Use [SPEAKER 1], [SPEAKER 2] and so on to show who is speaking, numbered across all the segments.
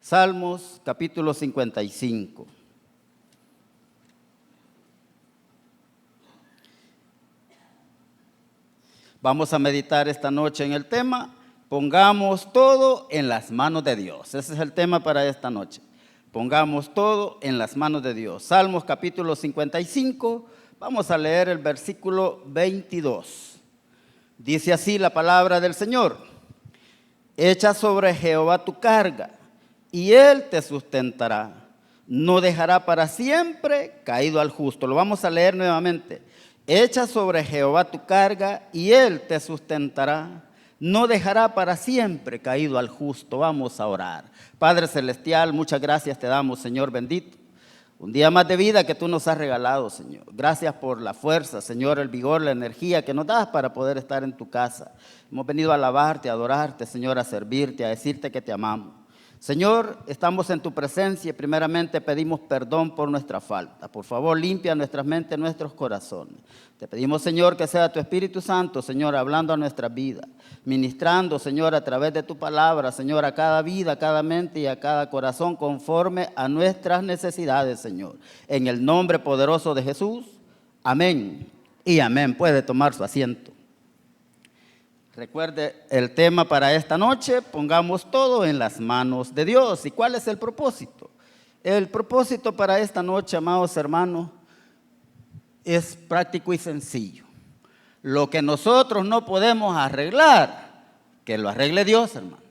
[SPEAKER 1] Salmos capítulo 55. Vamos a meditar esta noche en el tema, pongamos todo en las manos de Dios. Ese es el tema para esta noche. Pongamos todo en las manos de Dios. Salmos capítulo 55, vamos a leer el versículo 22. Dice así la palabra del Señor: echa sobre Jehová tu carga, y Él te sustentará. No dejará para siempre caído al justo. Lo vamos a leer nuevamente. Echa sobre Jehová tu carga, y Él te sustentará. No dejará para siempre caído al justo. Vamos a orar. Padre celestial, muchas gracias te damos, Señor bendito. Un día más de vida que tú nos has regalado, Señor. Gracias por la fuerza, Señor, el vigor, la energía que nos das para poder estar en tu casa. Hemos venido a alabarte, a adorarte, Señor, a servirte, a decirte que te amamos. Señor, estamos en tu presencia y primeramente pedimos perdón por nuestra falta. Por favor, limpia nuestras mentes, nuestros corazones. Te pedimos, Señor, que sea tu Espíritu Santo, Señor, hablando a nuestra vida, ministrando, Señor, a través de tu palabra, Señor, a cada vida, a cada mente y a cada corazón, conforme a nuestras necesidades, Señor. En el nombre poderoso de Jesús, amén y amén. Puede tomar su asiento. Recuerde el tema para esta noche, pongamos todo en las manos de Dios. ¿Y cuál es el propósito? El propósito para esta noche, amados hermanos, es práctico y sencillo. Lo que nosotros no podemos arreglar, que lo arregle Dios, hermano.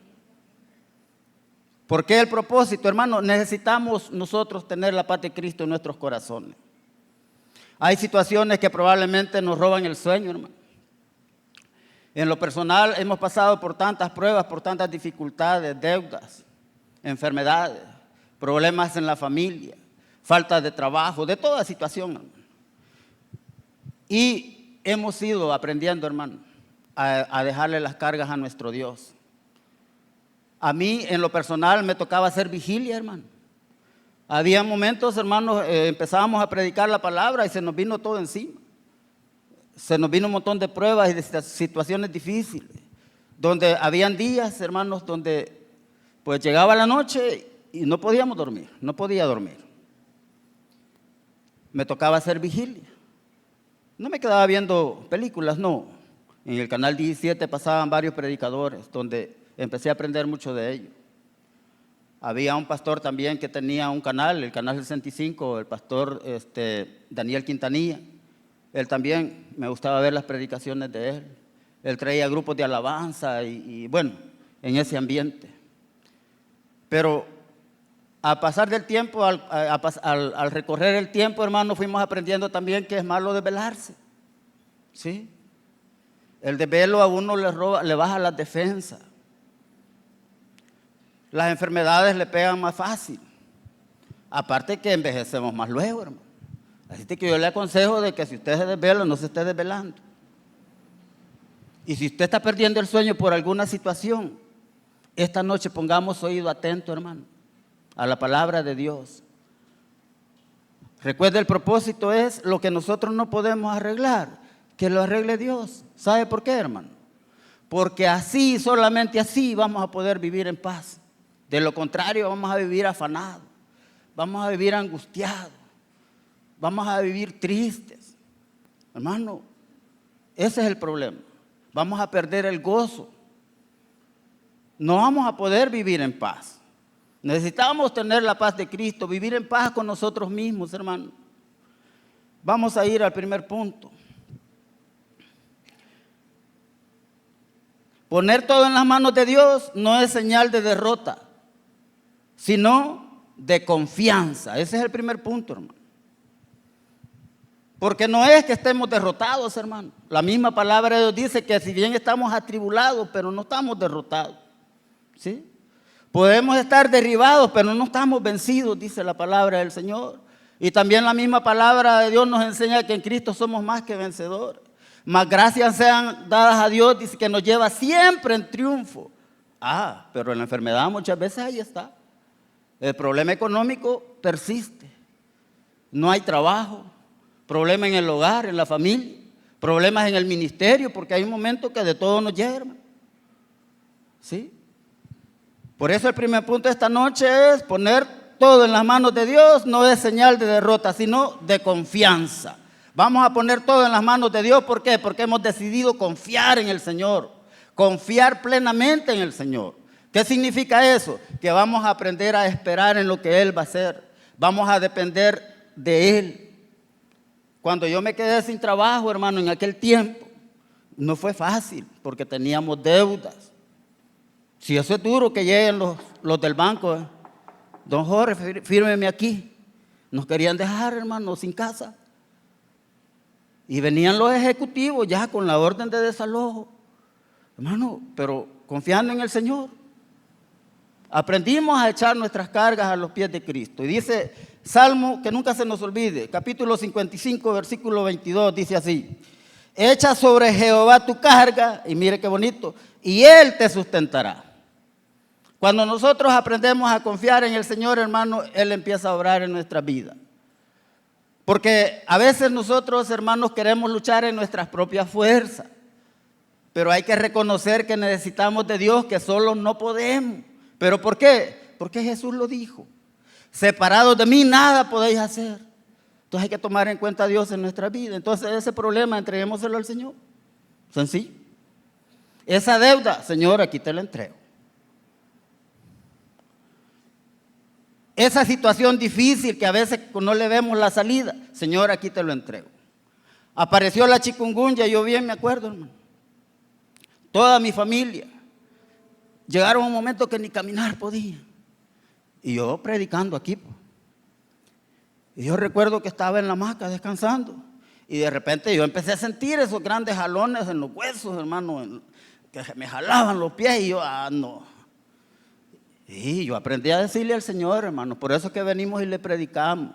[SPEAKER 1] ¿Por qué el propósito, hermano? Necesitamos nosotros tener la paz de Cristo en nuestros corazones. Hay situaciones que probablemente nos roban el sueño, hermano. En lo personal hemos pasado por tantas pruebas, por tantas dificultades, deudas, enfermedades, problemas en la familia, falta de trabajo, de toda situación, hermano. Y hemos ido aprendiendo, hermano, a dejarle las cargas a nuestro Dios. A mí, en lo personal, me tocaba hacer vigilia, hermano. Había momentos, hermanos, empezábamos a predicar la palabra y se nos vino todo encima. Se nos vino un montón de pruebas y de situaciones difíciles, donde habían días, hermanos, donde pues llegaba la noche y no podíamos dormir, no podía dormir. Me tocaba hacer vigilia. No me quedaba viendo películas, no. En el canal 17 pasaban varios predicadores, donde empecé a aprender mucho de ellos. Había un pastor también que tenía un canal, el canal 65, el pastor Daniel Quintanilla. Él también, me gustaba ver las predicaciones de él. Él traía grupos de alabanza y bueno, en ese ambiente. Pero a pasar del tiempo, al recorrer el tiempo, hermano, fuimos aprendiendo también que es malo desvelarse. ¿Sí? El desvelo a uno le baja las defensas. Las enfermedades le pegan más fácil. Aparte que envejecemos más luego, hermano. Así que yo le aconsejo de que si usted se desvela, no se esté desvelando. Y si usted está perdiendo el sueño por alguna situación, esta noche pongamos oído atento, hermano, a la palabra de Dios. Recuerde, el propósito es lo que nosotros no podemos arreglar, que lo arregle Dios. ¿Sabe por qué, hermano? Porque así, solamente así vamos a poder vivir en paz. De lo contrario, vamos a vivir afanados, vamos a vivir angustiados. Vamos a vivir tristes. Hermano, ese es el problema. Vamos a perder el gozo. No vamos a poder vivir en paz. Necesitamos tener la paz de Cristo, vivir en paz con nosotros mismos, hermano. Vamos a ir al primer punto. Poner todo en las manos de Dios no es señal de derrota, sino de confianza. Ese es el primer punto, hermano. Porque no es que estemos derrotados, hermano. La misma palabra de Dios dice que si bien estamos atribulados, pero no estamos derrotados. ¿Sí? Podemos estar derribados, pero no estamos vencidos, dice la palabra del Señor. Y también la misma palabra de Dios nos enseña que en Cristo somos más que vencedores. Mas gracias sean dadas a Dios, dice que nos lleva siempre en triunfo. Pero en la enfermedad muchas veces ahí está. El problema económico persiste. No hay trabajo. Problemas en el hogar, en la familia, problemas en el ministerio, porque hay un momento que de todo nos llega, hermano. ¿Sí? Por eso el primer punto de esta noche es poner todo en las manos de Dios. No es señal de derrota, sino de confianza. Vamos a poner todo en las manos de Dios. ¿Por qué? Porque hemos decidido confiar en el Señor. Confiar plenamente en el Señor. ¿Qué significa eso? Que vamos a aprender a esperar en lo que Él va a hacer. Vamos a depender de Él. Cuando yo me quedé sin trabajo, hermano, en aquel tiempo, no fue fácil porque teníamos deudas. Si eso es duro que lleguen los del banco, don Jorge, fírmeme aquí. Nos querían dejar, hermano, sin casa. Y venían los ejecutivos ya con la orden de desalojo. Hermano, pero confiando en el Señor. Aprendimos a echar nuestras cargas a los pies de Cristo. Y dice Salmo, que nunca se nos olvide, capítulo 55, versículo 22, dice así: echa sobre Jehová tu carga, y mire qué bonito, y Él te sustentará. Cuando nosotros aprendemos a confiar en el Señor, hermano, Él empieza a obrar en nuestra vida. Porque a veces nosotros, hermanos, queremos luchar en nuestras propias fuerzas. Pero hay que reconocer que necesitamos de Dios, que solos no podemos. ¿Pero por qué? Porque Jesús lo dijo. Separados de mí nada podéis hacer. Entonces hay que tomar en cuenta a Dios en nuestra vida. Entonces ese problema entreguémoselo al Señor. Sencillo. Esa deuda, Señor, aquí te la entrego. Esa situación difícil que a veces no le vemos la salida, Señor, aquí te lo entrego. Apareció la chikungunya, yo bien me acuerdo, hermano. Toda mi familia. Llegaron a un momento que ni caminar podía. Y yo predicando aquí. Y yo recuerdo que estaba en la hamaca descansando. Y de repente yo empecé a sentir esos grandes jalones en los huesos, hermano, que me jalaban los pies. Y yo, no. Y yo aprendí a decirle al Señor, hermano, por eso es que venimos y le predicamos.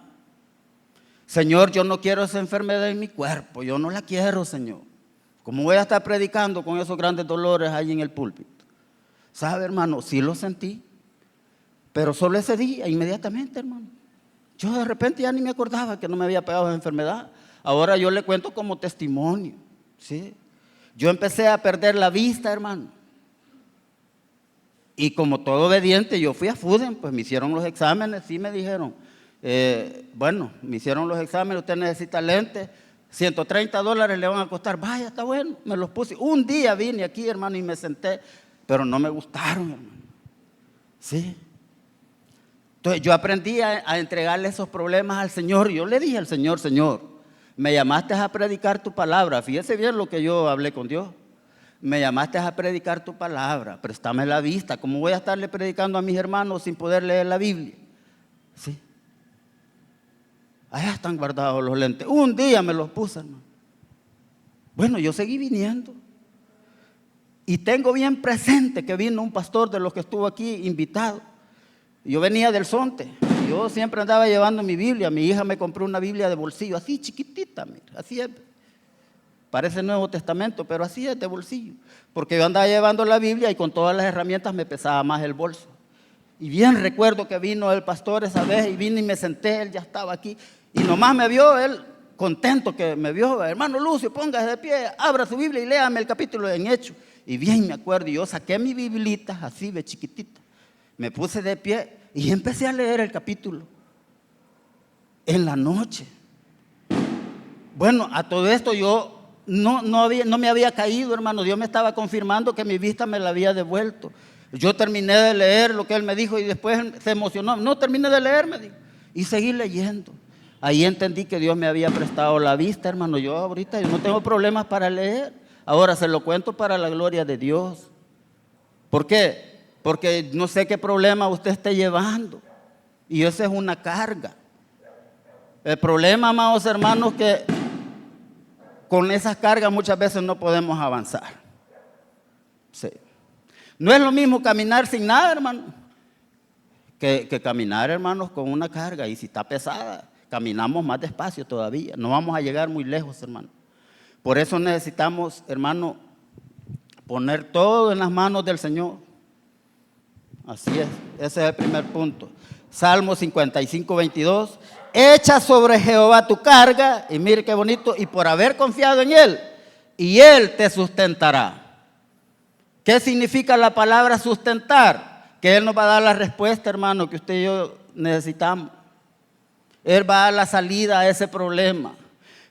[SPEAKER 1] Señor, yo no quiero esa enfermedad en mi cuerpo, yo no la quiero, Señor. ¿Cómo voy a estar predicando con esos grandes dolores ahí en el púlpito? ¿Sabe, hermano? Sí lo sentí, pero solo ese día, inmediatamente, hermano. Yo de repente ya ni me acordaba que no me había pegado esa enfermedad. Ahora yo le cuento como testimonio, ¿sí? Yo empecé a perder la vista, hermano. Y como todo obediente, yo fui a FUDEN, pues me hicieron los exámenes, sí me dijeron, bueno, me hicieron los exámenes, usted necesita lentes, $130 le van a costar. Vaya, está bueno, me los puse. Un día vine aquí, hermano, y me senté, pero no me gustaron, hermano. Sí. Entonces yo aprendí a entregarle esos problemas al Señor. Yo le dije al Señor, Señor, me llamaste a predicar tu palabra. Fíjese bien lo que yo hablé con Dios. Me llamaste a predicar tu palabra, préstame la vista. ¿Cómo voy a estarle predicando a mis hermanos sin poder leer la Biblia? Sí. Allá están guardados los lentes. Un día me los puse, hermano. Bueno, yo seguí viniendo. Y tengo bien presente que vino un pastor de los que estuvo aquí invitado. Yo venía del Zonte. Yo siempre andaba llevando mi Biblia. Mi hija me compró una Biblia de bolsillo, así chiquitita, mira, así es. Parece Nuevo Testamento, pero así es de bolsillo. Porque yo andaba llevando la Biblia y con todas las herramientas me pesaba más el bolso. Y bien recuerdo que vino el pastor esa vez y vine y me senté, él ya estaba aquí. Y nomás me vio, él contento que me vio, hermano Lucio, póngase de pie, abra su Biblia y léame el capítulo en Hechos. Y bien me acuerdo, y yo saqué mi biblita así de chiquitita, me puse de pie y empecé a leer el capítulo en la noche. Bueno, a todo esto yo no me había caído, hermano. Dios me estaba confirmando que mi vista me la había devuelto. Yo terminé de leer lo que él me dijo y después se emocionó. No, terminé de leer, me dijo. Y seguí leyendo. Ahí entendí que Dios me había prestado la vista, hermano. Yo ahorita no tengo problemas para leer. Ahora se lo cuento para la gloria de Dios. ¿Por qué? Porque no sé qué problema usted esté llevando. Y esa es una carga. El problema, amados hermanos, que con esas cargas muchas veces no podemos avanzar. Sí. No es lo mismo caminar sin nada, hermano, que caminar, hermanos, con una carga. Y si está pesada, caminamos más despacio todavía. No vamos a llegar muy lejos, hermano. Por eso necesitamos, hermano, poner todo en las manos del Señor. Así es, ese es el primer punto. Salmo 55, 22. Echa sobre Jehová tu carga, y mire qué bonito, y por haber confiado en Él, y Él te sustentará. ¿Qué significa la palabra sustentar? que Él nos va a dar la respuesta, hermano, que usted y yo necesitamos. Él va a dar la salida a ese problema.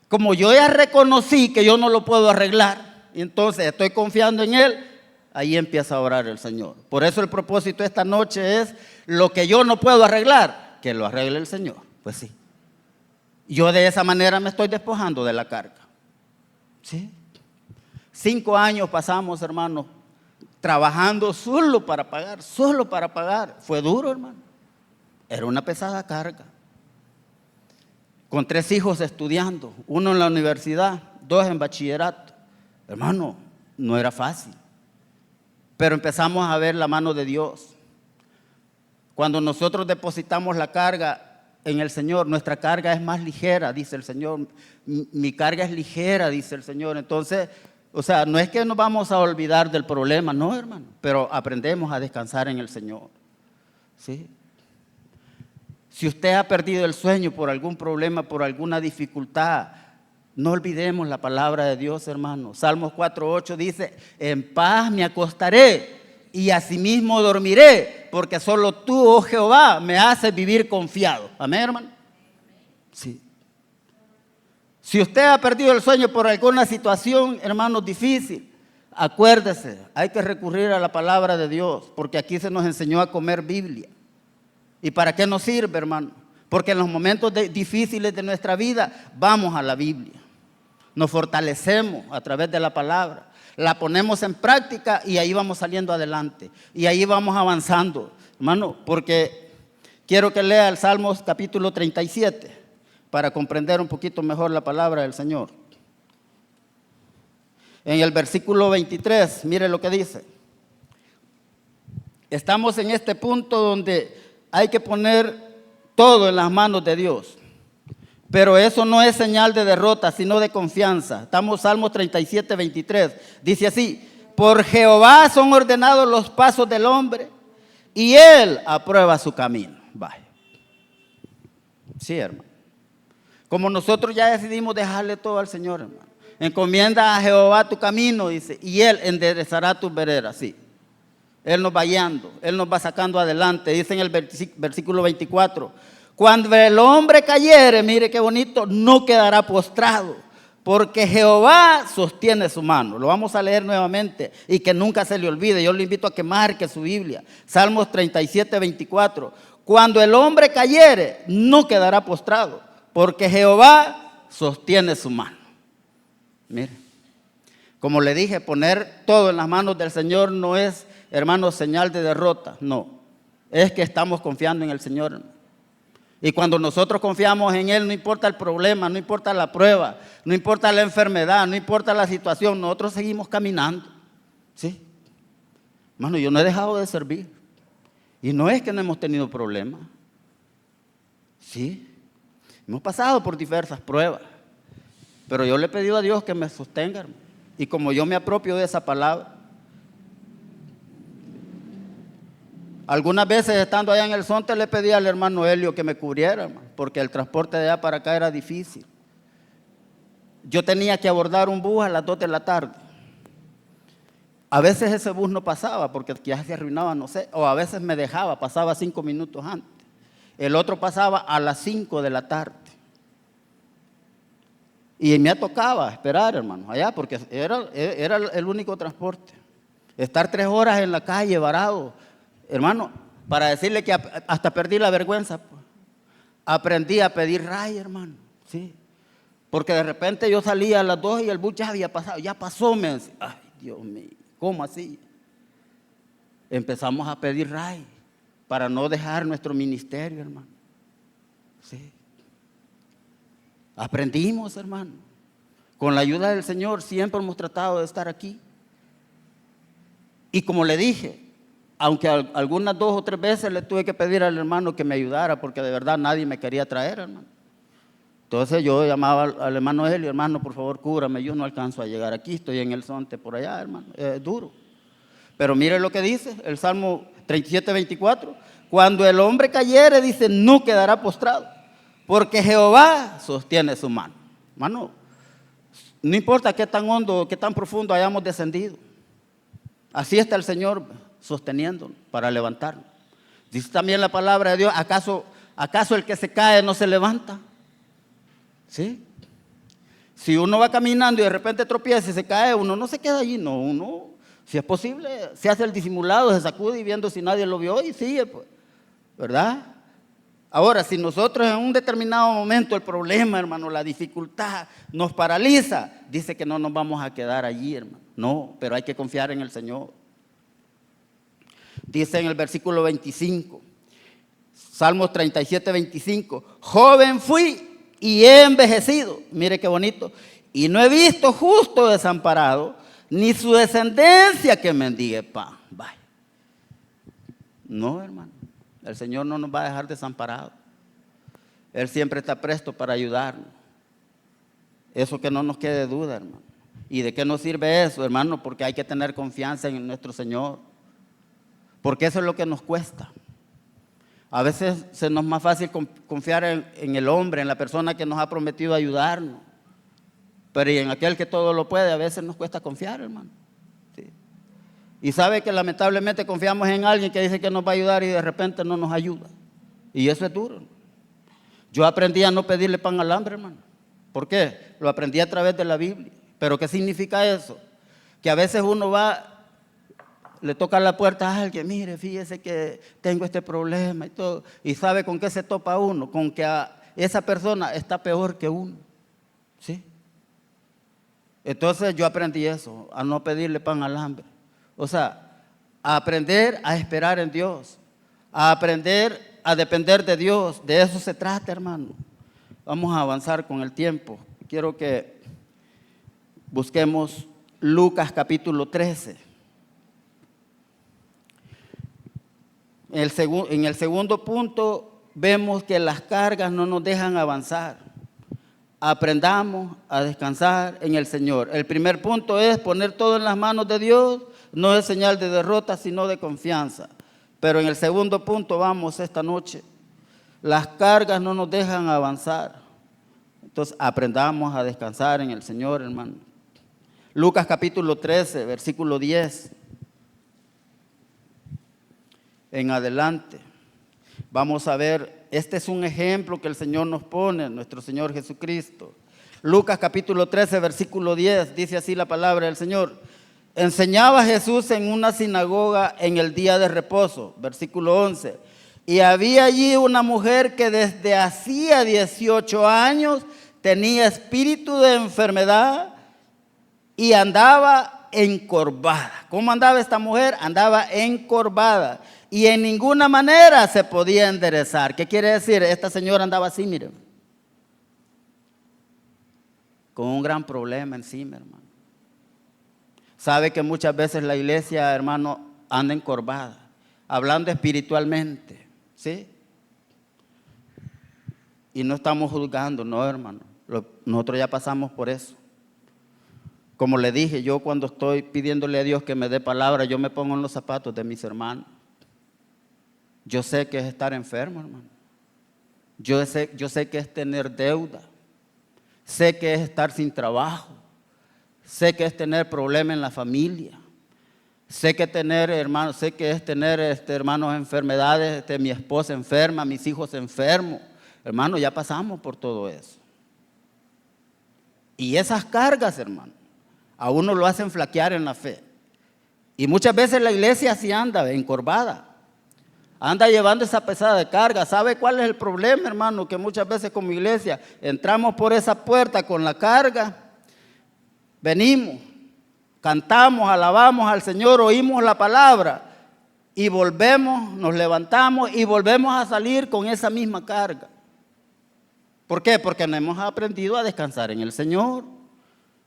[SPEAKER 1] Como yo ya reconocí que yo no lo puedo arreglar, entonces estoy confiando en Él, ahí empieza a orar el Señor. Por eso el propósito de esta noche es lo que yo no puedo arreglar, que lo arregle el Señor. Pues sí. Yo de esa manera me estoy despojando de la carga. ¿Sí? 5 años pasamos, hermano, trabajando solo para pagar, solo para pagar. Fue duro, hermano. Era una pesada carga. Con 3 hijos estudiando, 1 en la universidad, 2 en bachillerato. Hermano, no era fácil. Pero empezamos a ver la mano de Dios. Cuando nosotros depositamos la carga en el Señor, nuestra carga es más ligera, dice el Señor. Mi carga es ligera, dice el Señor. Entonces, o sea, no es que nos vamos a olvidar del problema, no, hermano, pero aprendemos a descansar en el Señor. ¿Sí? Si usted ha perdido el sueño por algún problema, por alguna dificultad, no olvidemos la palabra de Dios, hermano. Salmos 4:8 dice, en paz me acostaré y asimismo dormiré, porque solo tú, oh Jehová, me haces vivir confiado. Amén, hermano. Sí. Si usted ha perdido el sueño por alguna situación, hermano, difícil, acuérdese, hay que recurrir a la palabra de Dios, porque aquí se nos enseñó a comer Biblia. ¿Y para qué nos sirve, hermano? Porque en los momentos difíciles de nuestra vida, vamos a la Biblia. Nos fortalecemos a través de la palabra. La ponemos en práctica y ahí vamos saliendo adelante. Y ahí vamos avanzando, hermano, porque quiero que lea el Salmos capítulo 37 para comprender un poquito mejor la palabra del Señor. En el versículo 23, mire lo que dice. Estamos en este punto donde hay que poner todo en las manos de Dios. Pero eso no es señal de derrota, sino de confianza. Estamos Salmos 37, 23. Dice así, por Jehová son ordenados los pasos del hombre y Él aprueba su camino. Vaya. Sí, hermano. Como nosotros ya decidimos dejarle todo al Señor, hermano. Encomienda a Jehová tu camino, dice, y Él enderezará tus veredas. Sí. Él nos va guiando, Él nos va sacando adelante. Dice en el versículo 24, cuando el hombre cayere, mire qué bonito, no quedará postrado, porque Jehová sostiene su mano. Lo vamos a leer nuevamente y que nunca se le olvide. Yo le invito a que marque su Biblia. Salmos 37, 24. Cuando el hombre cayere, no quedará postrado, porque Jehová sostiene su mano. Mire, como le dije, poner todo en las manos del Señor no es, hermano, señal de derrota, no. Es que estamos confiando en el Señor, hermano. Y cuando nosotros confiamos en Él, no importa el problema, no importa la prueba, no importa la enfermedad, no importa la situación, nosotros seguimos caminando. ¿Sí? Hermano, yo no he dejado de servir. Y no es que no hemos tenido problemas. Sí, hemos pasado por diversas pruebas. Pero yo le he pedido a Dios que me sostenga, hermano. Y como yo me apropio de esa palabra, algunas veces estando allá en el Zonte le pedí al hermano Helio que me cubriera, hermano, porque el transporte de allá para acá era difícil. Yo tenía que abordar un bus a las 2 de la tarde. A veces ese bus no pasaba porque ya se arruinaba, no sé, o a veces me dejaba, pasaba 5 minutos antes. El otro pasaba a las 5 de la tarde. Y me tocaba esperar, hermano, allá, porque era el único transporte. Estar 3 horas en la calle varado, hermano, para decirle que hasta perdí la vergüenza. Pues. Aprendí a pedir ray, hermano, sí. Porque de repente yo salía a las 2 y el bus ya había pasado, ya pasó, me decía, ay, Dios mío, ¿cómo así? Empezamos a pedir ray para no dejar nuestro ministerio, hermano. Sí. Aprendimos, hermano. Con la ayuda del Señor siempre hemos tratado de estar aquí. Y como le dije, aunque algunas 2 o 3 veces le tuve que pedir al hermano que me ayudara, porque de verdad nadie me quería traer, hermano. Entonces yo llamaba al hermano Helio, hermano, por favor, cúbrame, yo no alcanzo a llegar aquí, estoy en el Zonte por allá, hermano, es duro. Pero mire lo que dice el Salmo 37, 24. Cuando el hombre cayere, dice, no quedará postrado, porque Jehová sostiene su mano. Hermano, no importa qué tan hondo, qué tan profundo hayamos descendido. Así está el Señor. sosteniéndonos para levantarnos. Dice también la palabra de Dios, ¿acaso el que se cae no se levanta? ¿Sí? Si uno va caminando y de repente tropieza y se cae, uno no se queda allí, no, uno, si es posible, se hace el disimulado, se sacude y viendo si nadie lo vio y sigue, pues, ¿verdad? Ahora, si nosotros en un determinado momento el problema, hermano, la dificultad nos paraliza, dice que no nos vamos a quedar allí, hermano. No, pero hay que confiar en el Señor. Dice en el versículo 25, Salmos 37, 25, joven fui y he envejecido, mire qué bonito, y no he visto justo desamparado, ni su descendencia que mendigue pan. Vaya. No, hermano, el Señor no nos va a dejar desamparados. Él siempre está presto para ayudarnos. Eso que no nos quede duda, hermano. ¿Y de qué nos sirve eso, hermano? Porque hay que tener confianza en nuestro Señor. Porque eso es lo que nos cuesta. A veces se nos es más fácil confiar en el hombre, en la persona que nos ha prometido ayudarnos. Pero y en aquel que todo lo puede, a veces nos cuesta confiar, hermano. Sí. Y sabe que lamentablemente confiamos en alguien que dice que nos va a ayudar y de repente no nos ayuda. Y eso es duro. Yo aprendí a no pedirle pan al hambre, hermano. ¿Por qué? Lo aprendí a través de la Biblia. ¿Pero qué significa eso? Que a veces uno va, le toca la puerta a alguien, mire, fíjese que tengo este problema y todo. ¿Y sabe con qué se topa uno? Con que esa persona está peor que uno. ¿Sí? Entonces yo aprendí eso, a no pedirle pan al hambre. O sea, a aprender a esperar en Dios, a aprender a depender de Dios. De eso se trata, hermano. Vamos a avanzar con el tiempo. Quiero que busquemos Lucas capítulo 13. En el segundo punto vemos que las cargas no nos dejan avanzar. Aprendamos a descansar en el Señor. El primer punto es poner todo en las manos de Dios. No es señal de derrota, sino de confianza. Pero en el segundo punto vamos esta noche. Las cargas no nos dejan avanzar. Entonces aprendamos a descansar en el Señor, hermano. Lucas capítulo 13, versículo 10. En adelante. Vamos a ver, este es un ejemplo que el Señor nos pone, nuestro Señor Jesucristo. Lucas capítulo 13, versículo 10, dice así la palabra del Señor. Enseñaba Jesús en una sinagoga en el día de reposo, versículo 11. Y había allí una mujer que desde hacía 18 años tenía espíritu de enfermedad y andaba encorvada. ¿Cómo andaba esta mujer? Andaba encorvada. Y en ninguna manera se podía enderezar. ¿Qué quiere decir? Esta señora andaba así, miren. Con un gran problema encima, hermano. Sabe que muchas veces la iglesia, hermano, anda encorvada, hablando espiritualmente, ¿sí? Y no estamos juzgando, no, hermano. Nosotros ya pasamos por eso. Como le dije, yo cuando estoy pidiéndole a Dios que me dé palabra, yo me pongo en los zapatos de mis hermanos. Yo sé que es estar enfermo, hermano. Yo sé que es tener deuda. Sé que es estar sin trabajo. Sé que es tener problemas en la familia. Sé que es tener hermanos enfermedades, mi esposa enferma, mis hijos enfermos. Hermano, ya pasamos por todo eso. Y esas cargas, hermano, a uno lo hacen flaquear en la fe. Y muchas veces la iglesia así anda, encorvada. Anda llevando esa pesada carga. ¿Sabe cuál es el problema, hermano? Que muchas veces como iglesia entramos por esa puerta con la carga, venimos, cantamos, alabamos al Señor, oímos la palabra y volvemos, nos levantamos y volvemos a salir con esa misma carga. ¿Por qué? Porque no hemos aprendido a descansar en el Señor.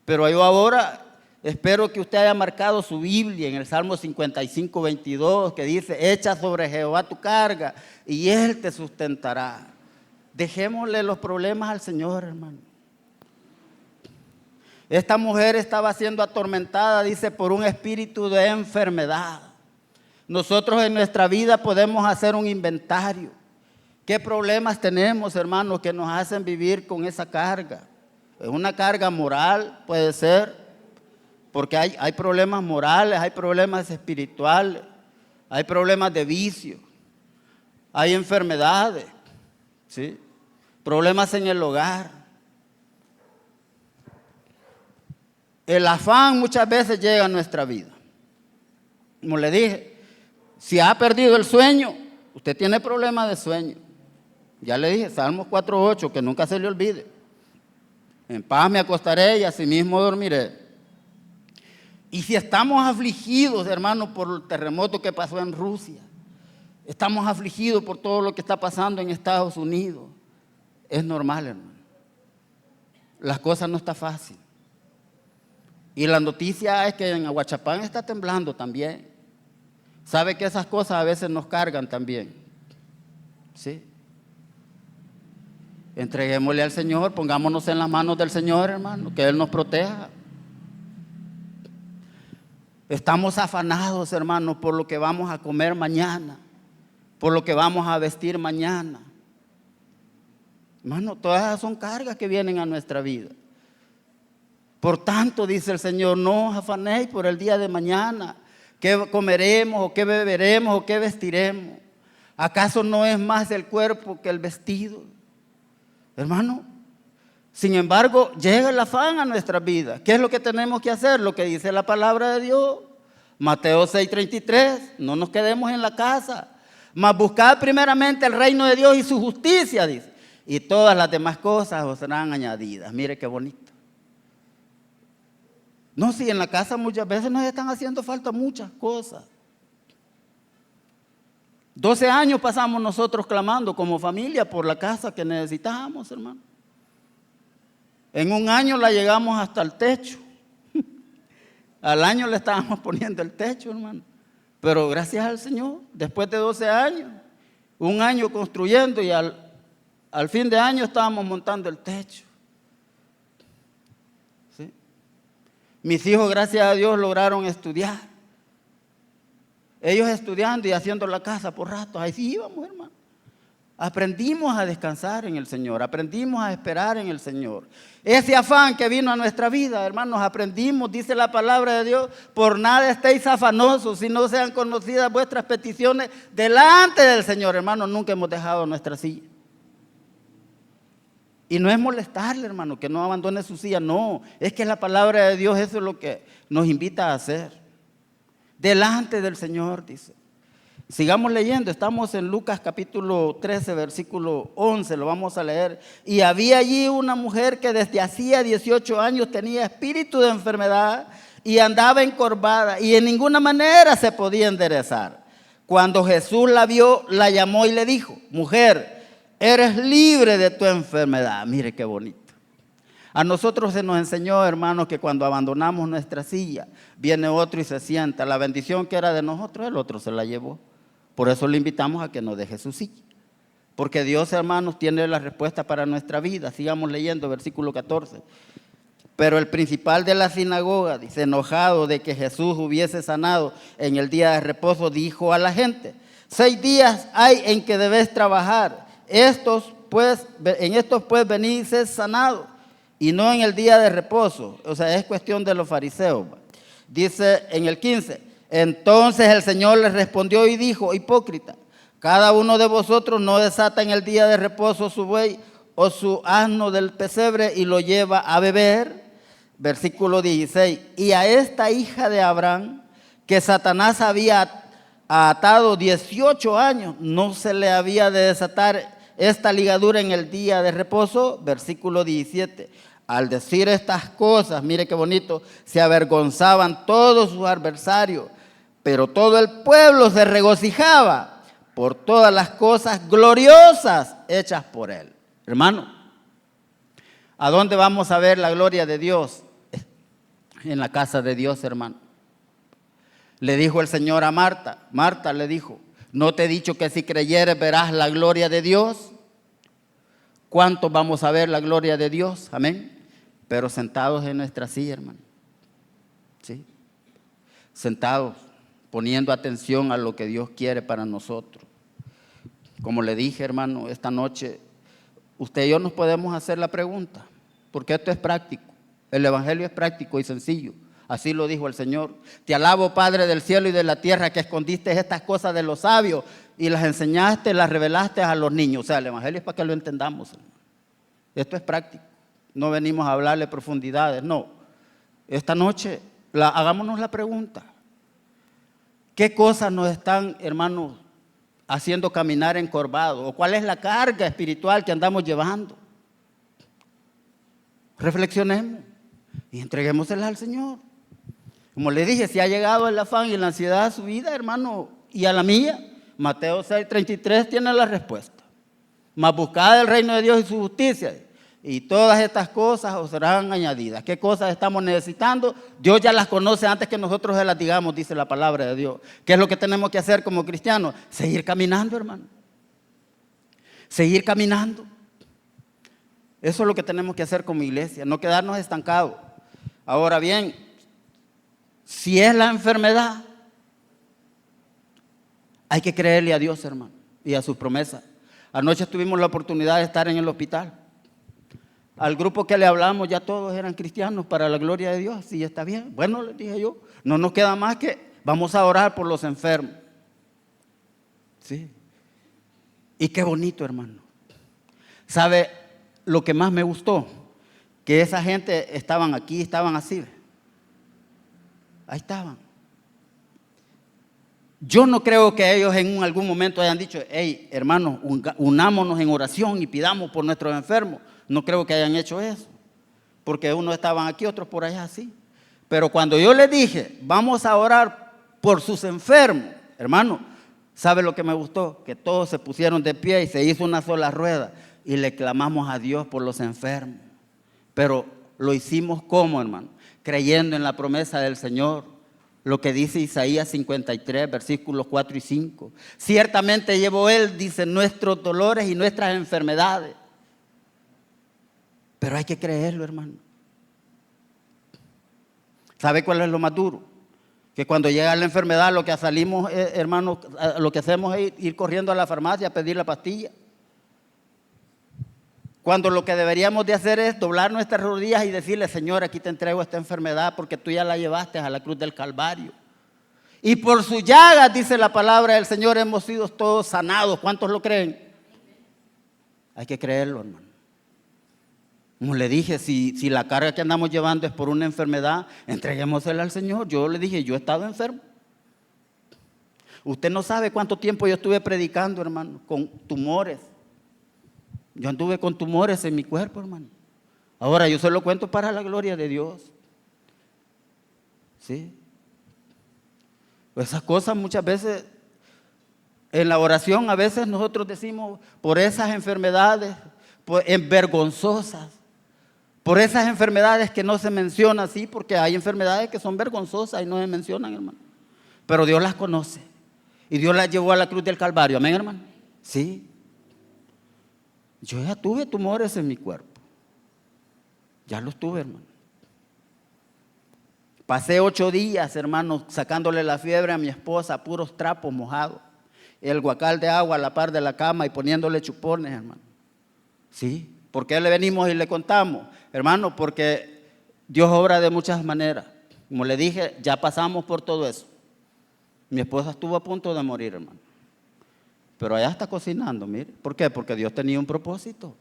[SPEAKER 1] Pero yo ahora espero que usted haya marcado su Biblia en el Salmo 55, 22, que dice, echa sobre Jehová tu carga y Él te sustentará. Dejémosle los problemas al Señor, hermano. Esta mujer estaba siendo atormentada, dice, por un espíritu de enfermedad. Nosotros en nuestra vida podemos hacer un inventario. ¿Qué problemas tenemos, hermanos, que nos hacen vivir con esa carga? Es una carga moral, puede ser, porque hay problemas morales, hay problemas espirituales. hay problemas de vicio, hay enfermedades, ¿sí? Problemas en el hogar. El afán muchas veces llega a nuestra vida. Como le dije, si ha perdido el sueño, usted tiene problemas de sueño. Ya le dije, Salmos 4:8, que nunca se le olvide. En paz me acostaré y asimismo dormiré. Y si estamos afligidos, hermanos, por el terremoto que pasó en Rusia, estamos afligidos por todo lo que está pasando en Estados Unidos, es normal, hermano. Las cosas no están fáciles. Y la noticia es que en Aguachapán está temblando también. Sabe que esas cosas a veces nos cargan también. ¿Sí? Entreguémosle al Señor, pongámonos en las manos del Señor, hermano, que Él nos proteja. Estamos afanados, hermanos, por lo que vamos a comer mañana, por lo que vamos a vestir mañana. Hermano, todas esas son cargas que vienen a nuestra vida. Por tanto, dice el Señor, no os afanéis por el día de mañana, qué comeremos o qué beberemos o qué vestiremos. ¿Acaso no es más el cuerpo que el vestido? Hermano, sin embargo, llega el afán a nuestra vida. ¿Qué es lo que tenemos que hacer? Lo que dice la palabra de Dios. Mateo 6:33, no nos quedemos en la casa, mas buscad primeramente el reino de Dios y su justicia, dice, y todas las demás cosas os serán añadidas. Mire qué bonito. No, si en la casa muchas veces nos están haciendo falta muchas cosas. 12 años pasamos nosotros clamando como familia por la casa que necesitábamos, hermano. En un año la llegamos hasta el techo. Al año le estábamos poniendo el techo, hermano. Pero gracias al Señor, después de 12 años, un año construyendo y al fin de año estábamos montando el techo. ¿Sí? Mis hijos, gracias a Dios, lograron estudiar. Ellos estudiando y haciendo la casa por ratos, ahí sí íbamos, hermano. Aprendimos a descansar en el Señor, aprendimos a esperar en el Señor. Ese afán que vino a nuestra vida, hermanos, aprendimos, dice la palabra de Dios, por nada estéis afanosos, si no sean conocidas vuestras peticiones delante del Señor. Hermanos, nunca hemos dejado nuestra silla. Y no es molestarle, hermano, que no abandone su silla, no. Es que la palabra de Dios, eso es lo que nos invita a hacer. Delante del Señor, dice. Sigamos leyendo, estamos en Lucas capítulo 13, versículo 11, lo vamos a leer. Y había allí una mujer que desde hacía 18 años tenía espíritu de enfermedad y andaba encorvada y en ninguna manera se podía enderezar. Cuando Jesús la vio, la llamó y le dijo, mujer, eres libre de tu enfermedad. Mire qué bonito. A nosotros se nos enseñó, hermanos, que cuando abandonamos nuestra silla, viene otro y se sienta. La bendición que era de nosotros, el otro se la llevó. Por eso le invitamos a que nos deje su silla. Porque Dios, hermanos, tiene la respuesta para nuestra vida. Sigamos leyendo, versículo 14. Pero el principal de la sinagoga, dice, enojado de que Jesús hubiese sanado en el día de reposo, dijo a la gente, 6 días hay en que debéis trabajar. En estos pues venid y sed sanados, y no en el día de reposo. O sea, es cuestión de los fariseos. Dice en el 15, entonces el Señor les respondió y dijo, hipócrita, cada uno de vosotros no desata en el día de reposo su buey o su asno del pesebre y lo lleva a beber. Versículo 16, y a esta hija de Abraham, que Satanás había atado 18 años, no se le había de desatar esta ligadura en el día de reposo. Versículo 17, al decir estas cosas, mire qué bonito, se avergonzaban todos sus adversarios, pero todo el pueblo se regocijaba por todas las cosas gloriosas hechas por él. Hermano, ¿a dónde vamos a ver la gloria de Dios? En la casa de Dios, hermano. Le dijo el Señor a Marta, Marta le dijo, ¿no te he dicho que si creyeres verás la gloria de Dios? ¿Cuántos vamos a ver la gloria de Dios? Amén. Pero sentados en nuestra silla, hermano. ¿Sí? Sentados, poniendo atención a lo que Dios quiere para nosotros. Como le dije, hermano, esta noche, usted y yo nos podemos hacer la pregunta, porque esto es práctico. El evangelio es práctico y sencillo. Así lo dijo el Señor. Te alabo, Padre del cielo y de la tierra, que escondiste estas cosas de los sabios y las enseñaste, las revelaste a los niños. O sea, el evangelio es para que lo entendamos, hermano. Esto es práctico. No venimos a hablarle profundidades, no. Esta noche hagámonos la pregunta. ¿Qué cosas nos están, hermanos, haciendo caminar encorvados? ¿O cuál es la carga espiritual que andamos llevando? Reflexionemos y entreguémosela al Señor. Como le dije, si ha llegado el afán y la ansiedad a su vida, hermano, y a la mía, Mateo 6:33 tiene la respuesta. Mas buscad el reino de Dios y su justicia, y todas estas cosas os serán añadidas. ¿Qué cosas estamos necesitando? Dios ya las conoce antes que nosotros se las digamos, dice la palabra de Dios. ¿Qué es lo que tenemos que hacer como cristianos? Seguir caminando, hermano. Seguir caminando. Eso es lo que tenemos que hacer como iglesia, no quedarnos estancados. Ahora bien, si es la enfermedad, hay que creerle a Dios, hermano, y a sus promesas. Anoche tuvimos la oportunidad de estar en el hospital. Al grupo que le hablamos ya todos eran cristianos, para la gloria de Dios, sí, está bien. Bueno, les dije yo, no nos queda más que vamos a orar por los enfermos. Sí. Y qué bonito, hermano. ¿Sabe lo que más me gustó? Que esa gente estaban aquí, estaban así. Ahí estaban. Yo no creo que ellos en algún momento hayan dicho, hey, hermanos, unámonos en oración y pidamos por nuestros enfermos. No creo que hayan hecho eso, porque unos estaban aquí, otros por allá así. Pero cuando yo les dije, vamos a orar por sus enfermos, hermano, ¿sabe lo que me gustó? Que todos se pusieron de pie y se hizo una sola rueda y le clamamos a Dios por los enfermos. Pero lo hicimos como, hermano, creyendo en la promesa del Señor. Lo que dice Isaías 53, versículos 4 y 5. Ciertamente llevó Él, dice, nuestros dolores y nuestras enfermedades. Pero hay que creerlo, hermano. ¿Sabe cuál es lo más duro? Que cuando llega la enfermedad, lo que salimos, hermano, lo que hacemos es ir corriendo a la farmacia a pedir la pastilla. Cuando lo que deberíamos de hacer es doblar nuestras rodillas y decirle, Señor, aquí te entrego esta enfermedad porque tú ya la llevaste a la cruz del Calvario. Y por sus llagas, dice la palabra del Señor, hemos sido todos sanados. ¿Cuántos lo creen? Hay que creerlo, hermano. Como le dije, si la carga que andamos llevando es por una enfermedad, entreguémosela al Señor. Yo le dije, yo he estado enfermo. Usted no sabe cuánto tiempo yo estuve predicando, hermano, con tumores. Yo anduve con tumores en mi cuerpo, hermano. Ahora yo se lo cuento para la gloria de Dios. ¿Sí? Esas cosas muchas veces, en la oración a veces nosotros decimos por esas enfermedades vergonzosas, por esas enfermedades que no se mencionan, sí, porque hay enfermedades que son vergonzosas y no se mencionan, hermano. Pero Dios las conoce y Dios las llevó a la cruz del Calvario, amén, hermano. Sí. Yo ya tuve tumores en mi cuerpo. Ya los tuve, hermano. Pasé 8 días, hermano, sacándole la fiebre a mi esposa, puros trapos mojados. El guacal de agua a la par de la cama y poniéndole chupones, hermano. Sí. ¿Por qué le venimos y le contamos? Hermano, porque Dios obra de muchas maneras. Como le dije, ya pasamos por todo eso. Mi esposa estuvo a punto de morir, hermano. Pero allá está cocinando, mire. ¿Por qué? Porque Dios tenía un propósito.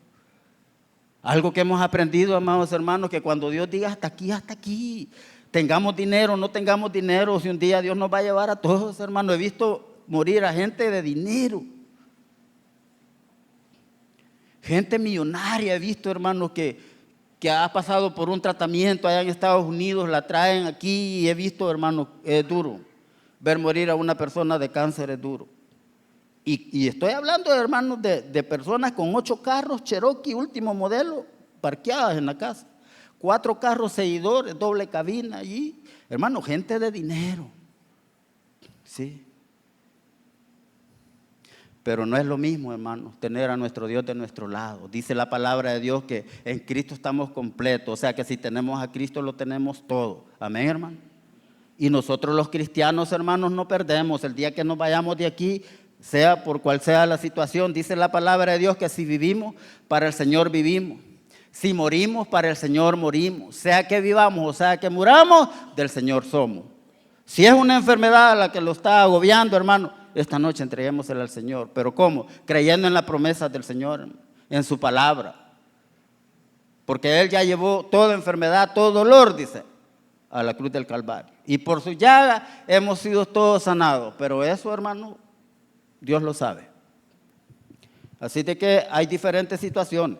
[SPEAKER 1] Algo que hemos aprendido, amados hermanos, que cuando Dios diga hasta aquí, tengamos dinero, no tengamos dinero, si un día Dios nos va a llevar a todos, hermanos. He visto morir a gente de dinero. Gente millonaria he visto, hermanos, que ha pasado por un tratamiento allá en Estados Unidos, la traen aquí y he visto, hermanos, es duro. Ver morir a una persona de cáncer es duro. Y estoy hablando, hermanos, de personas con 8 carros Cherokee último modelo parqueadas en la casa. 4 carros seguidores, doble cabina allí. Hermano, gente de dinero. Sí. Pero no es lo mismo, hermano, tener a nuestro Dios de nuestro lado. Dice la palabra de Dios que en Cristo estamos completos. O sea que si tenemos a Cristo lo tenemos todo. Amén, hermano. Y nosotros los cristianos, hermanos, no perdemos. El día que nos vayamos de aquí, sea por cual sea la situación, dice la palabra de Dios que si vivimos, para el Señor vivimos. Si morimos, para el Señor morimos. Sea que vivamos o sea que muramos, del Señor somos. Si es una enfermedad la que lo está agobiando, hermano, esta noche entreguémosela al Señor. ¿Pero cómo? Creyendo en las promesas del Señor, en su palabra. Porque Él ya llevó toda enfermedad, todo dolor, dice, a la cruz del Calvario. Y por su llaga hemos sido todos sanados. Pero eso, hermano, Dios lo sabe. Así de que hay diferentes situaciones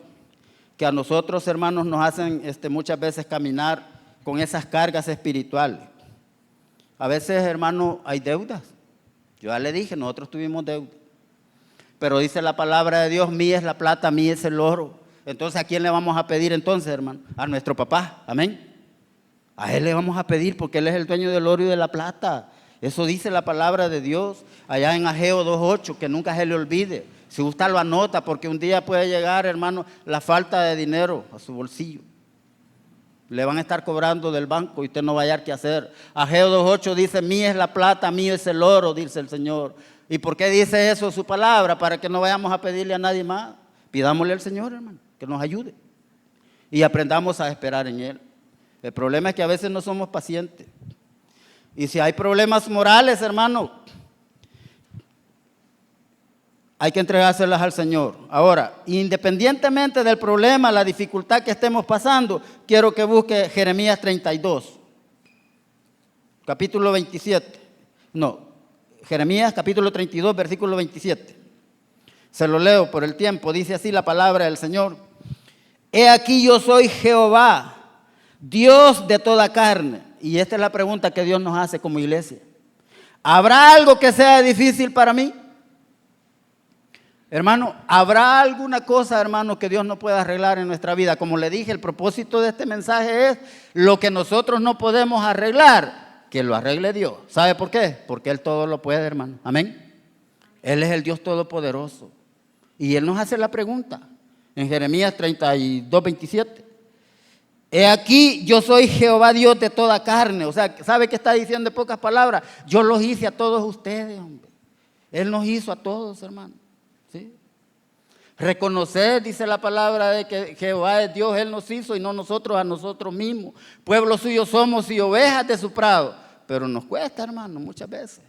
[SPEAKER 1] que a nosotros, hermanos, nos hacen muchas veces caminar con esas cargas espirituales. A veces, hermano, hay deudas. Yo ya le dije, nosotros tuvimos deuda. Pero dice la palabra de Dios, mía es la plata, mía es el oro. Entonces, ¿a quién le vamos a pedir entonces, hermano? A nuestro papá, amén. A Él le vamos a pedir porque Él es el dueño del oro y de la plata. Eso dice la palabra de Dios allá en Ageo 2:8, que nunca se le olvide. Si usted lo anota, porque un día puede llegar, hermano, la falta de dinero a su bolsillo. Le van a estar cobrando del banco y usted no va a hallar qué hacer. Ageo 2:8 dice, mía es la plata, mío es el oro, dice el Señor. ¿Y por qué dice eso su palabra? Para que no vayamos a pedirle a nadie más. Pidámosle al Señor, hermano, que nos ayude. Y aprendamos a esperar en Él. El problema es que a veces no somos pacientes. Y si hay problemas morales, hermano, hay que entregárselas al Señor. Ahora, independientemente del problema, la dificultad que estemos pasando, quiero que busque Jeremías 32, capítulo 27. No, Jeremías capítulo 32, versículo 27. Se lo leo por el tiempo. Dice así la palabra del Señor. He aquí yo soy Jehová, Dios de toda carne. Y esta es la pregunta que Dios nos hace como iglesia. ¿Habrá algo que sea difícil para mí? Hermano, ¿habrá alguna cosa, hermano, que Dios no pueda arreglar en nuestra vida? Como le dije, el propósito de este mensaje es lo que nosotros no podemos arreglar, que lo arregle Dios. ¿Sabe por qué? Porque Él todo lo puede, hermano. Amén. Él es el Dios todopoderoso. Y Él nos hace la pregunta en Jeremías 32, 27. He aquí, yo soy Jehová Dios de toda carne. O sea, ¿sabe qué está diciendo en pocas palabras? Yo los hice a todos ustedes, hombre. Él nos hizo a todos, hermano. ¿Sí? Reconocer, dice la palabra, de que Jehová es Dios, Él nos hizo y no nosotros a nosotros mismos. Pueblo suyo somos y ovejas de su prado. Pero nos cuesta, hermano, muchas veces.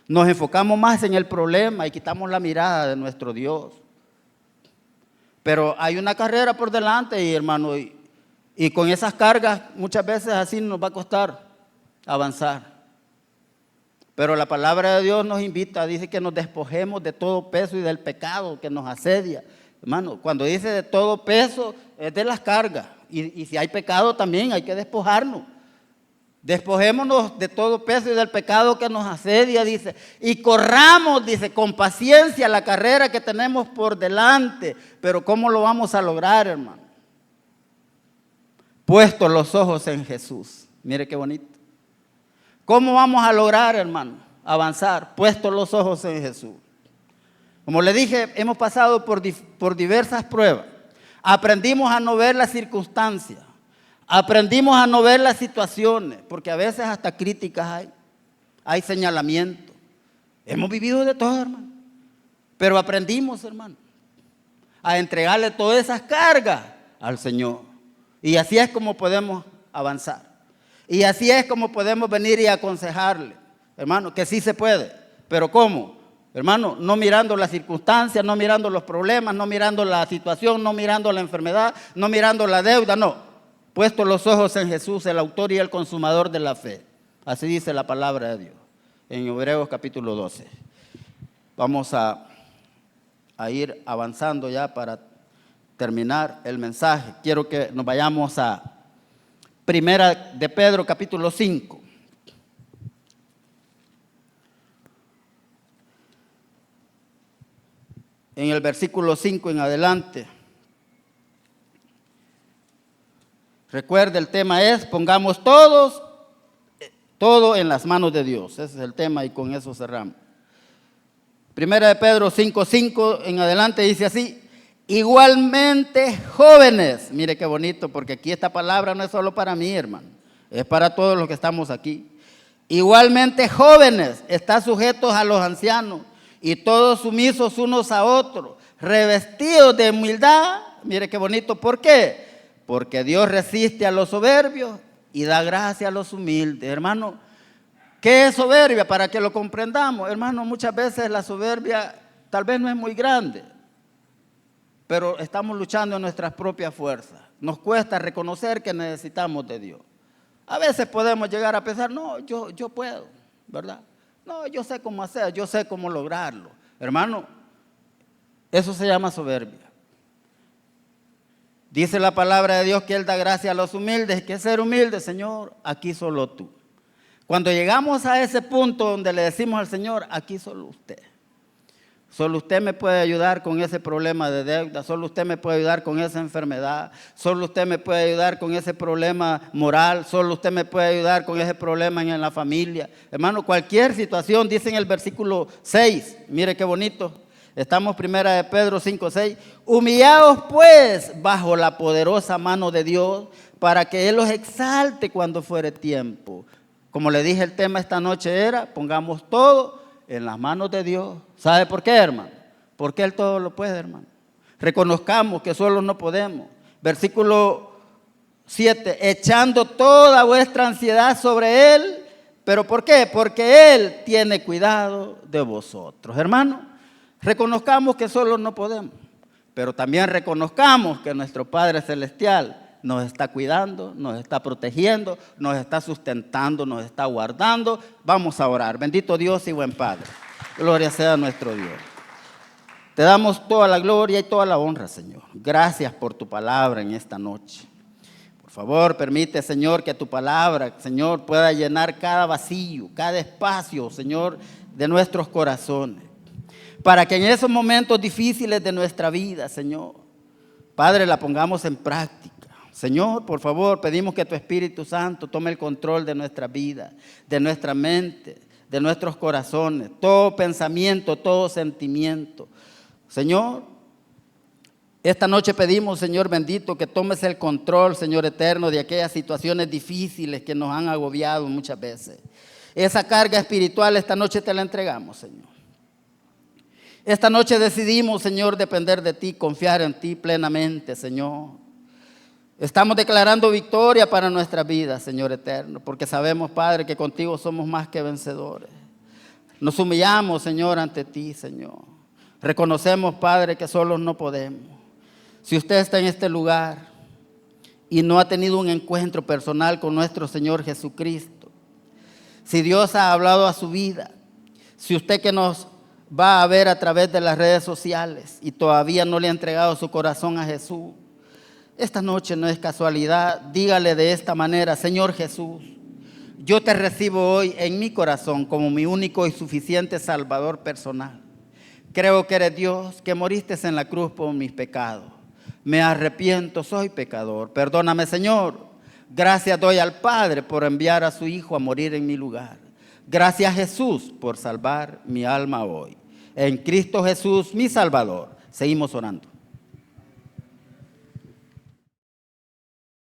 [SPEAKER 1] Nos enfocamos más en el problema y quitamos la mirada de nuestro Dios. Pero hay una carrera por delante, y hermano, y con esas cargas muchas veces así nos va a costar avanzar. Pero la palabra de Dios nos invita, dice que nos despojemos de todo peso y del pecado que nos asedia. Hermano, cuando dice de todo peso, es de las cargas. Y si hay pecado también hay que despojarnos. Despojémonos de todo peso y del pecado que nos asedia, dice. Y corramos, dice, con paciencia la carrera que tenemos por delante. Pero ¿cómo lo vamos a lograr, hermano? Puestos los ojos en Jesús. Mire qué bonito. ¿Cómo vamos a lograr, hermano, avanzar? Puestos los ojos en Jesús. Como le dije, hemos pasado por diversas pruebas. Aprendimos a no ver las circunstancias. Aprendimos a no ver las situaciones, porque a veces hasta críticas hay señalamientos. Hemos vivido de todo, hermano. Pero aprendimos, hermano, a entregarle todas esas cargas al Señor. Y así es como podemos avanzar. Y así es como podemos venir y aconsejarle, hermano, que sí se puede. Pero ¿cómo? Hermano, no mirando las circunstancias, no mirando los problemas, no mirando la situación, no mirando la enfermedad, no mirando la deuda, no. Puesto los ojos en Jesús, el autor y el consumador de la fe. Así dice la palabra de Dios en Hebreos capítulo 12. Vamos a ir avanzando ya para terminar el mensaje. Quiero que nos vayamos a Primera de Pedro capítulo 5. En el versículo 5 en adelante. Recuerde, el tema es, pongamos todo en las manos de Dios. Ese es el tema y con eso cerramos. Primera de Pedro 5:5 en adelante dice así. Igualmente jóvenes, mire qué bonito, porque aquí esta palabra no es solo para mí, hermano, es para todos los que estamos aquí. Igualmente jóvenes, está sujetos a los ancianos y todos sumisos unos a otros, revestidos de humildad, mire qué bonito, ¿por qué? porque Dios resiste a los soberbios y da gracia a los humildes. Hermano, ¿qué es soberbia? Para que lo comprendamos. Hermano, muchas veces la soberbia tal vez no es muy grande, pero estamos luchando en nuestras propias fuerzas. Nos cuesta reconocer que necesitamos de Dios. A veces podemos llegar a pensar, no, yo puedo, ¿verdad? No, yo sé cómo hacer, yo sé cómo lograrlo. Hermano, eso se llama soberbia. Dice la palabra de Dios que Él da gracia a los humildes. ¿Qué es ser humilde, Señor? Aquí solo tú. Cuando llegamos a ese punto donde le decimos al Señor, aquí solo usted. Solo usted me puede ayudar con ese problema de deuda, solo usted me puede ayudar con esa enfermedad, solo usted me puede ayudar con ese problema moral, solo usted me puede ayudar con ese problema en la familia. Hermano, cualquier situación, dice en el versículo 6, mire qué bonito, estamos primera de Pedro 5:6, humillaos pues bajo la poderosa mano de Dios para que Él los exalte cuando fuere tiempo. Como le dije, el tema esta noche era, pongamos todo en las manos de Dios. ¿Sabe por qué, hermano? Porque Él todo lo puede, hermano. Reconozcamos que solos no podemos. Versículo 7, echando toda vuestra ansiedad sobre Él. ¿Pero por qué? Porque Él tiene cuidado de vosotros. Hermano, reconozcamos que solos no podemos, pero también reconozcamos que nuestro Padre Celestial nos está cuidando, nos está protegiendo, nos está sustentando, nos está guardando. Vamos a orar. Bendito Dios y buen Padre. Gloria sea a nuestro Dios. Te damos toda la gloria y toda la honra, Señor. Gracias por tu palabra en esta noche. Por favor, permite, Señor, que tu palabra, Señor, pueda llenar cada vacío, cada espacio, Señor, de nuestros corazones. Para que en esos momentos difíciles de nuestra vida, Señor, Padre, la pongamos en práctica. Señor, por favor, pedimos que tu Espíritu Santo tome el control de nuestra vida, de nuestra mente, de nuestros corazones, todo pensamiento, todo sentimiento. Señor, esta noche pedimos, Señor bendito, que tomes el control, Señor eterno, de aquellas situaciones difíciles que nos han agobiado muchas veces. Esa carga espiritual esta noche te la entregamos, Señor. Esta noche decidimos, Señor, depender de ti, confiar en ti plenamente, Señor. Estamos declarando victoria para nuestra vida, Señor eterno, porque sabemos, Padre, que contigo somos más que vencedores. Nos humillamos, Señor, ante ti, Señor. Reconocemos, Padre, que solos no podemos. Si usted está en este lugar y no ha tenido un encuentro personal con nuestro Señor Jesucristo, si Dios ha hablado a su vida, si usted que nos va a ver a través de las redes sociales y todavía no le ha entregado su corazón a Jesús, esta noche no es casualidad. Dígale de esta manera: Señor Jesús, yo te recibo hoy en mi corazón como mi único y suficiente Salvador personal. Creo que eres Dios, que moriste en la cruz por mis pecados. Me arrepiento, soy pecador. Perdóname, Señor. Gracias doy al Padre por enviar a su Hijo a morir en mi lugar. Gracias, Jesús, por salvar mi alma hoy. En Cristo Jesús, mi Salvador. Seguimos orando.